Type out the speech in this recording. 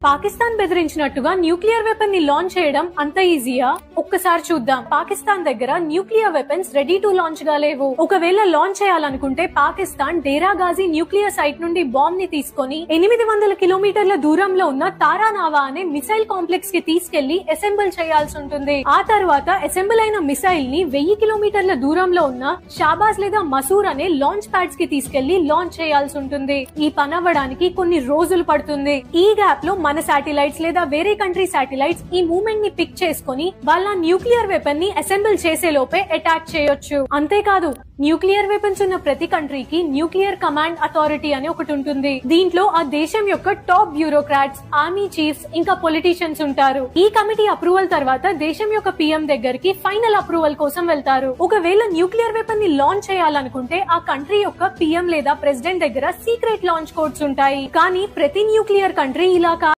Pakistan బెదిరించినట్టుగా nuclear weapon ని launch చేయడం అంత ఈజీయా? ఒక్కసారి చూద్దాం. పాకిస్తాన్ దగ్గర nuclear weapons ready to launch గా లేవు. ఒకవేళ లాంచ్ చేయాలనుకుంటే పాకిస్తాన్ డేరా గాజీ న్యూక్లియర్ సైట్ నుండి బాంబ్ ని తీసుకొని 800 కిలోమీటర్ల దూరంలో ఉన్న తారానావా అనే మిసైల్ కాంప్లెక్స్ కి తీసుకెళ్లి అసెంబుల్ చేయాల్సి ఉంటుంది. ఆ తర్వాత అసెంబుల్ అయిన మిసైల్ ని 1000 కిలోమీటర్ల దూరంలో ఉన్న షాబాజ్ లేదా మసూర్ అనే లాంచ్ ప్యాడ్స్ కి తీసుకెళ్లి లాంచ్ చేయాల్సి ఉంటుంది. ఈ పని అవ్వడానికి కొన్ని రోజులు పడుతుంది. ఈ గ్యాప్ లో మన శాటిలైట్స్ లేదా వేరే కంట్రీ శాటిలైట్స్ ఈ మూవ్మెంట్ ని పిక్ చేసుకుని వాళ్ళ న్యూక్లియర్ వెపన్ ని అసెంబుల్ చేసే లోపే అటాక్ చేయొచ్చు. అంతేకాదు, న్యూక్లియర్ వెపన్స్ ఉన్న ప్రతి కంట్రీకి న్యూక్లియర్ కమాండ్ అథారిటీ అని ఒకటి ఉంటుంది. దీంట్లో ఆ దేశం యొక్క టాప్ బ్యూరోక్రాట్స్, ఆర్మీ చీఫ్స్ ఇంకా పొలిటీషియన్స్ ఉంటారు. ఈ కమిటీ అప్రూవల్ తర్వాత దేశం యొక్క పిఎం దగ్గరికి ఫైనల్ అప్రూవల్ కోసం వెళ్తారు. ఒకవేళ న్యూక్లియర్ వెపన్ ని లాంచ్ చేయాలనుకుంటే ఆ కంట్రీ యొక్క పిఎం లేదా ప్రెసిడెంట్ దగ్గర సీక్రెట్ లాంచ్ కోడ్స్ ఉంటాయి. కానీ ప్రతి న్యూక్లియర్ కంట్రీ ఇలా